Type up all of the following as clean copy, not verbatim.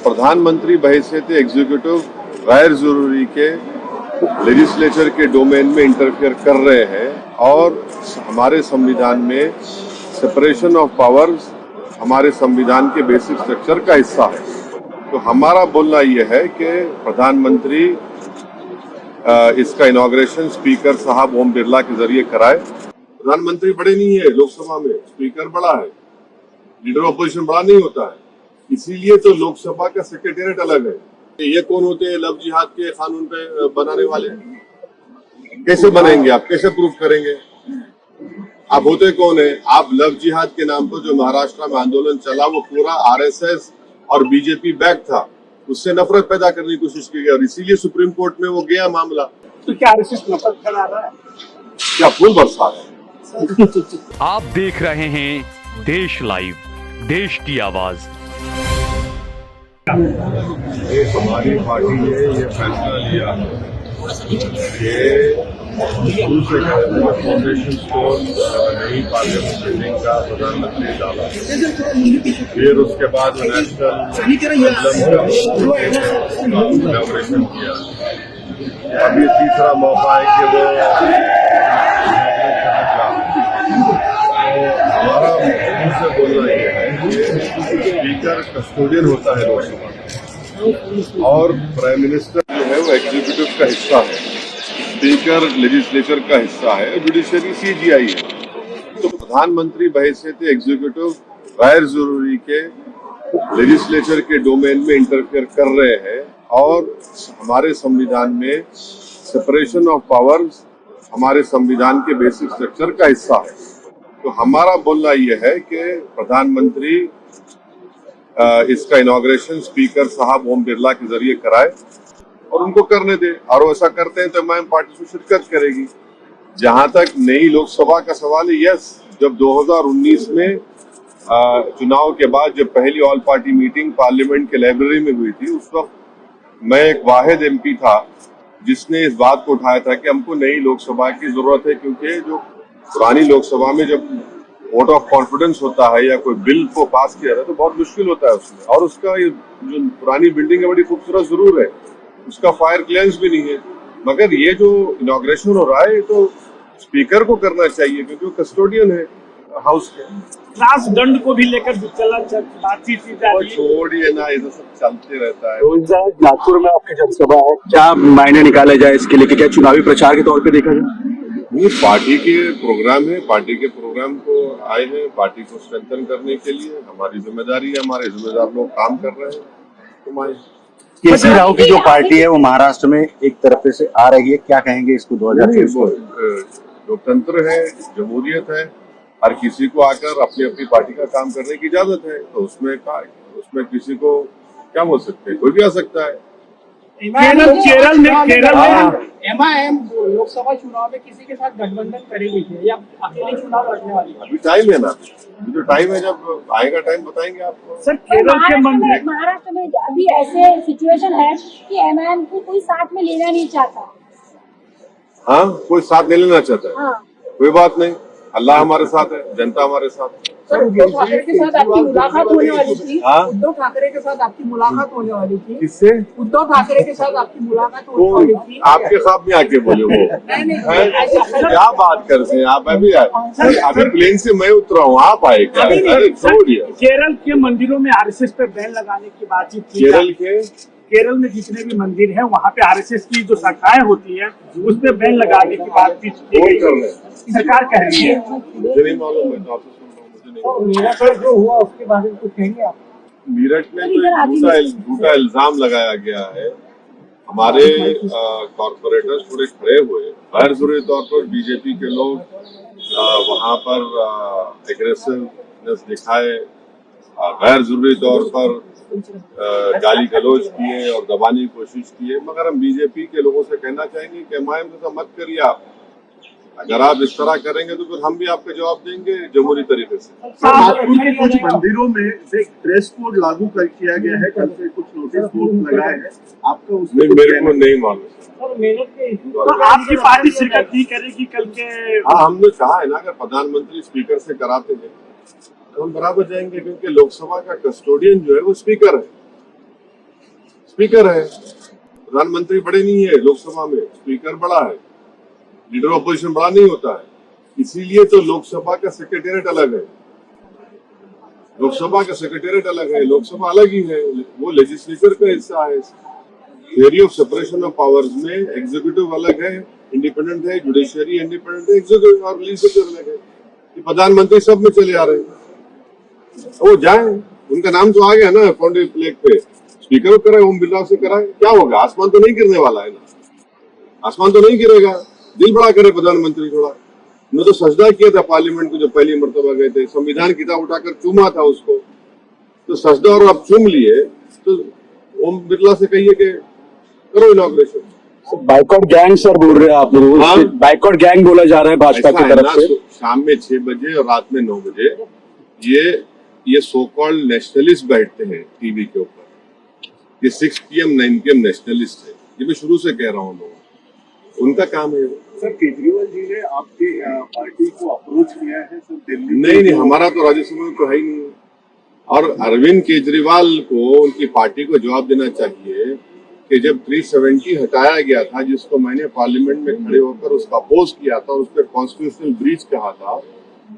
प्रधानमंत्री बहैसियत एग्जीक्यूटिव गैर जरूरी के लेजिस्लेचर के डोमेन में इंटरफेयर कर रहे हैं और हमारे संविधान में सेपरेशन ऑफ पावर्स हमारे संविधान के बेसिक स्ट्रक्चर का हिस्सा है। तो हमारा बोलना यह है कि प्रधानमंत्री इसका इनॉग्रेशन स्पीकर साहब ओम बिरला के जरिए कराए। प्रधानमंत्री बड़े नहीं है लोकसभा में, स्पीकर बड़ा है, लीडर ऑपोजिशन बड़ा नहीं होता है, इसीलिए तो लोकसभा का सेक्रेटेरिएट अलग है। ये कौन होते हैं लव जिहाद के कानून पे बनाने वाले? कैसे बनेंगे आप, कैसे प्रूफ करेंगे? आप होते कौन है? आप लव जिहाद के नाम पर जो महाराष्ट्र में आंदोलन चला वो पूरा आरएसएस और बीजेपी बैक था, उससे नफरत पैदा करने की कोशिश की गई और इसीलिए सुप्रीम कोर्ट में वो गया मामला। तो क्या आरएसएस नफरत फैला रहा है? क्या फूल बरसा है? आप देख रहे हैं देश लाइव, देश की आवाज। ये हमारी पार्टी ने ये फैसला लिया कि फाउंडेशन स्टोन नई पार्लियामेंट बिल्डिंग का प्रधानमंत्री डाला, फिर उसके बाद नेशनल इनॉग्रेशन किया। अभी तीसरा मौका है कि वो हमारा उनसे बोलना ये है कि स्पीकर कस्टोडियन होता है लोकसभा और प्राइम मिनिस्टर जो है वो एग्जीक्यूटिव का हिस्सा है, स्पीकर लेजिस्लेचर का हिस्सा है, जुडिशरी सीजीआई है। तो प्रधानमंत्री बहैसियत एग्जीक्यूटिव गैर जरूरी के लेजिस्लेचर के डोमेन में इंटरफेयर कर रहे हैं और हमारे संविधान में सेपरेशन ऑफ पावर्स हमारे संविधान के बेसिक स्ट्रक्चर का हिस्सा है। तो हमारा बोलना यह है कि प्रधानमंत्री इसका इनॉग्रेशन स्पीकर साहब ओम बिरला के जरिए कराए और उनको करने दे, और ऐसा करते हैं तो मैं पार्टी से शिरकत करेगी। जहां तक नई लोकसभा का सवाल है, यस, जब 2019 में चुनाव के बाद जब पहली ऑल पार्टी मीटिंग पार्लियामेंट के लाइब्रेरी में हुई थी, उस वक्त मैं एक वाहिद एमपी था जिसने इस बात को उठाया था कि हमको नई लोकसभा की जरूरत है, क्योंकि जो पुरानी लोकसभा में जब वोट ऑफ कॉन्फिडेंस होता है या कोई बिल को पास किया जाता है तो बहुत मुश्किल होता है उसमें, और उसका ये जो पुरानी बिल्डिंग है बड़ी खूबसूरत जरूर है, उसका फायर क्लियरेंस भी नहीं है, मगर ये जो इनॉग्रेशन हो रहा है तो स्पीकर को करना चाहिए क्योंकि वो कस्टोडियन है हाउस के। राजदंड को भी लेकर बातचीत की जा रही है। छोड़िए ना, ये तो सब चलते रहता है। नागपुर में आपकी जनसभा है, क्या मायने निकाले जाए इसके लिए? क्या चुनावी प्रचार के तौर पे देखा जाए? ये पार्टी के प्रोग्राम है, पार्टी के प्रोग्राम को आए हैं, पार्टी को स्ट्रेंथन करने के लिए हमारी जिम्मेदारी है, हमारे जिम्मेदार लोग काम कर रहे हैं। तुम आए केसी राव की जो पार्टी है वो महाराष्ट्र में एक तरफ से आ रही है, क्या कहेंगे इसको? 2023 लोकतंत्र है, जमहूरियत है, हर किसी को आकर अपनी अपनी पार्टी का काम करने की इजाजत है, तो उसमें किसी को क्या बोल सकते हैं, कोई भी आ सकता है। केरल में एमआईएम लोकसभा चुनाव में किसी के साथ गठबंधन करेगी या अकेले चुनाव लड़ने वाली है? अभी टाइम है ना, जो टाइम है, जब आएगा टाइम बताएंगे आपको। सर, केरल के मंत्री महाराष्ट्र में अभी ऐसे सिचुएशन है कि एमआईएम को कोई साथ में लेना नहीं चाहता। हाँ, कोई साथ नहीं लेना चाहता है। हाँ। कोई बात नहीं, अल्लाह हमारे साथ है, जनता हमारे साथ है। सर, उद्धव ठाकरे के साथ आपकी मुलाकात होने वाली थी। हाँ? उद्धव ठाकरे के साथ आपकी मुलाकात होने वाली थी। किससे? उद्धव ठाकरे के साथ आपकी मुलाकात होने वाली थी। आपके साथ में आके बोले वो क्या बात करते हैं आप? अभी प्लेन से मैं उतरा हूँ, आप आए क्या? अरे छोड़िए। केरल के मंदिरों में आरएसएस पे बैन लगाने की बातचीत थी। केरल में जितने भी मंदिर हैं वहाँ पे आरएसएस की जो शाखाएं होती है उस पे बैन लगाने की बातचीत की गई, सरकार कह रही है। मुझे नहीं मालूम, मैं तो आपसे सुन रहा हूँ, मुझे नहीं। मेरठ जो हुआ उसके बारे में कुछ कहेंगे आप? मेरठ में तो झूठा इल्जाम लगाया गया है, हमारे कॉर्पोरेटर्स पूरे खड़े हुए, गैर जरूरी तौर पर बीजेपी के लोग वहाँ पर एग्रेसिवनेस दिखाए, गैर जरूरी तौर पर गाली गलौज किए और दबाने की कोशिश की है, मगर हम बीजेपी के लोगों से कहना चाहेंगे कि एमआईएम जैसा मत करिए आप। अगर आप इस तरह करेंगे तो फिर हम भी आपको जवाब देंगे जमहूरी तरीके से। नागपुर के कुछ मंदिरों में ड्रेस कोड लागू कर किया गया है, कल से कुछ नोटिस बोर्ड लगाए हैं, आपका उसमें मेरे को नहीं मालूम। तो आपकी पार्टी शिरकत नहीं करेगी कल के? हाँ, हमने कहा है ना, अगर प्रधानमंत्री स्पीकर से कराते हैं तो हम बराबर जाएंगे, क्योंकि लोकसभा का कस्टोडियन जो है वो स्पीकर है। स्पीकर है, प्रधानमंत्री बड़े नहीं है लोकसभा में, स्पीकर बड़ा है, लीडर ऑपोजिशन बड़ा नहीं होता है, इसीलिए तो लोकसभा का सेक्रेटेरिएट अलग है, लोकसभा का सेक्रेटेरिएट अलग है, लोकसभा अलग ही है, वो लेजिस्लेचर का हिस्सा है। Theory of separation of powers में एग्जीक्यूटिव अलग है, इंडिपेंडेंट है, जुडिशियरी इंडिपेंडेंट है, एग्जीक्यूटिव और लेजिस्लेचर अलग है। ये प्रधानमंत्री सब में चले आ रहे हैं, वो जाए, उनका नाम तो आ गया ना फाउंडेशन प्लेग पे, स्पीकर को कराए, ओम बिरला से कराए, क्या होगा? आसमान तो नहीं गिरने वाला है ना, आसमान तो नहीं गिरेगा, दिल बड़ा करे प्रधानमंत्री थोड़ा। उन्होंने तो सजदा किया था पार्लियामेंट को जब पहली मरतबा गए थे, संविधान किताब उठाकर चूमा था उसको, तो सजदा और अब चूम लिए, तो ओम बिरला से कहिए कि करो इनॉग्रेशन। बाइकआउट गैंग सर बोल रहे हैं आप लोग, हाँ? बाइकआउट गैंग बोला जा रहा है भाजपा की तरफ से। शाम में 6 बजे और रात में 9 बजे ये सो कॉल्ड नेशनलिस्ट बैठते हैं टीवी के ऊपर, ये 6 PM 9 PM नेशनलिस्ट है, ये मैं शुरू से कह रहा हूँ, लोग उनका काम है। सर केजरीवाल जी ने आपके पार्टी को अप्रोच किया है सर दिल्ली? नहीं, हमारा तो राज्यसभा में तो है ही नहीं है। और अरविंद केजरीवाल को, उनकी पार्टी को जवाब देना चाहिए कि जब 370 हटाया गया था, जिसको मैंने पार्लियामेंट में खड़े होकर उसका अपोज किया था और उस पर कॉन्स्टिट्यूशनल ब्रीच कहा था,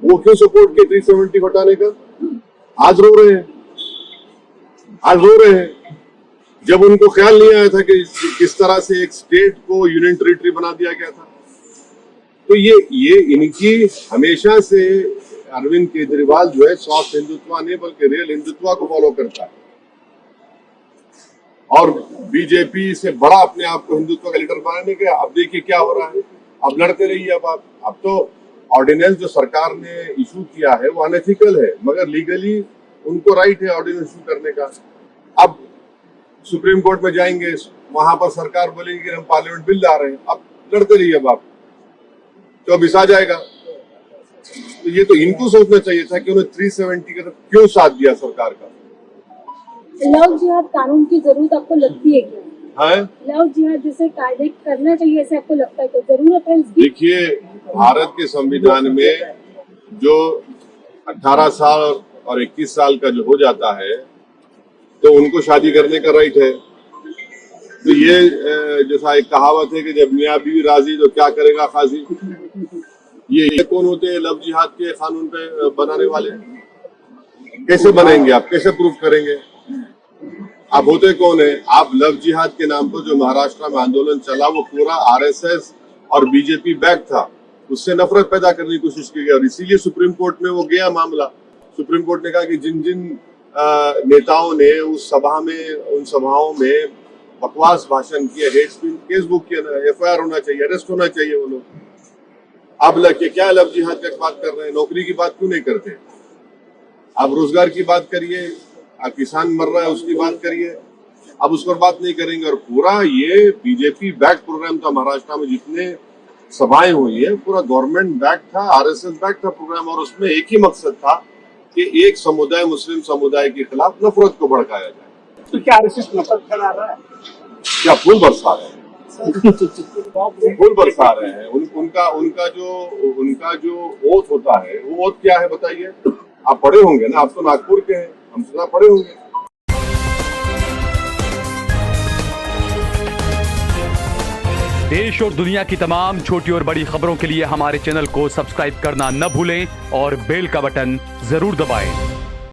वो क्यों सपोर्ट किया 370 हटाने का? आज रो रहे हैं, आज रो रहे हैं। जब उनको ख्याल नहीं आया था कि किस तरह से एक स्टेट को यूनियन टेरिटरी बना दिया गया था, तो ये इनकी हमेशा से अरविंद केजरीवाल जो है सॉफ्ट हिंदुत्व नहीं बल्कि रियल हिंदुत्व को फॉलो करता है, और बीजेपी से बड़ा अपने आप को हिंदुत्व का लीडर बनाने के। अब देखिए क्या हो रहा है, अब लड़ते रहिए। अब तो ऑर्डिनेंस जो सरकार ने इशू किया है वो अनएथिकल है, मगर लीगली उनको राइट है ऑर्डिनेंस इशू करने का। अब सुप्रीम कोर्ट में जाएंगे, वहां पर सरकार बोलेगी कि हम पार्लियामेंट बिल ला रहे हैं, अब लड़ते रहिए। अब आप 24 आ जाएगा, तो ये तो इनको सोचना चाहिए था कि उन्हें 370 का क्यों साथ दिया सरकार का। लव जिहाद कानून की जरूरत आपको लगती है क्या? है लव जिहाद जैसे कायदे करना चाहिए ऐसे आपको लगता है तो जरूरत है इसकी? देखिए, भारत के संविधान में जो 18 साल और 21 साल का जो हो जाता है तो उनको शादी करने का राइट है। तो ये जैसा एक कहावत है कि जब मियाँ बीवी राजी तो क्या करेगा खाजी। ये कौन होते हैं लव जिहाद के कानून पे बनाने वाले? कैसे बनाएंगे आप, कैसे प्रूफ करेंगे? आप होते कौन है? आप लव जिहाद के नाम पर जो महाराष्ट्र में आंदोलन चला वो पूरा RSS और बीजेपी बैक था, उससे नफरत पैदा करने की कोशिश की गई और इसीलिए सुप्रीम कोर्ट में वो गया मामला। सुप्रीम कोर्ट ने कहा कि जिन जिन नेताओं ने उस सभा में, उन सभाओं में बकवास भाषण किया, हेट स्पीच, केस बुक किया ना, FIR होना चाहिए, अरेस्ट होना चाहिए वो लोग। आप लगे क्या लव जिहाद की बात कर रहे हैं? नौकरी की बात क्यों नहीं करते? आप रोजगार की बात करिए, आप किसान मर रहा है उसकी बात करिए, अब उस पर बात नहीं करेंगे। और पूरा ये बीजेपी बैक प्रोग्राम था महाराष्ट्र में, जितने सभाएं हुई है पूरा गवर्नमेंट बैक था, RSS बैक था प्रोग्राम, और उसमें एक ही मकसद था कि एक समुदाय, मुस्लिम समुदाय के खिलाफ नफरत को भड़काया जाए। तो क्या RSS नफरत फैला रहा है? क्या फूल बरसा रहे हैं, फूल बरसा रहे हैं। उनका जो ओथ होता है वो ओथ क्या है बताइए? आप पढ़े होंगे ना, आप तो नागपुर के हैं, हम सुना पढ़े होंगे। देश और दुनिया की तमाम छोटी और बड़ी खबरों के लिए हमारे चैनल को सब्सक्राइब करना न भूलें और बेल का बटन जरूर दबाएं।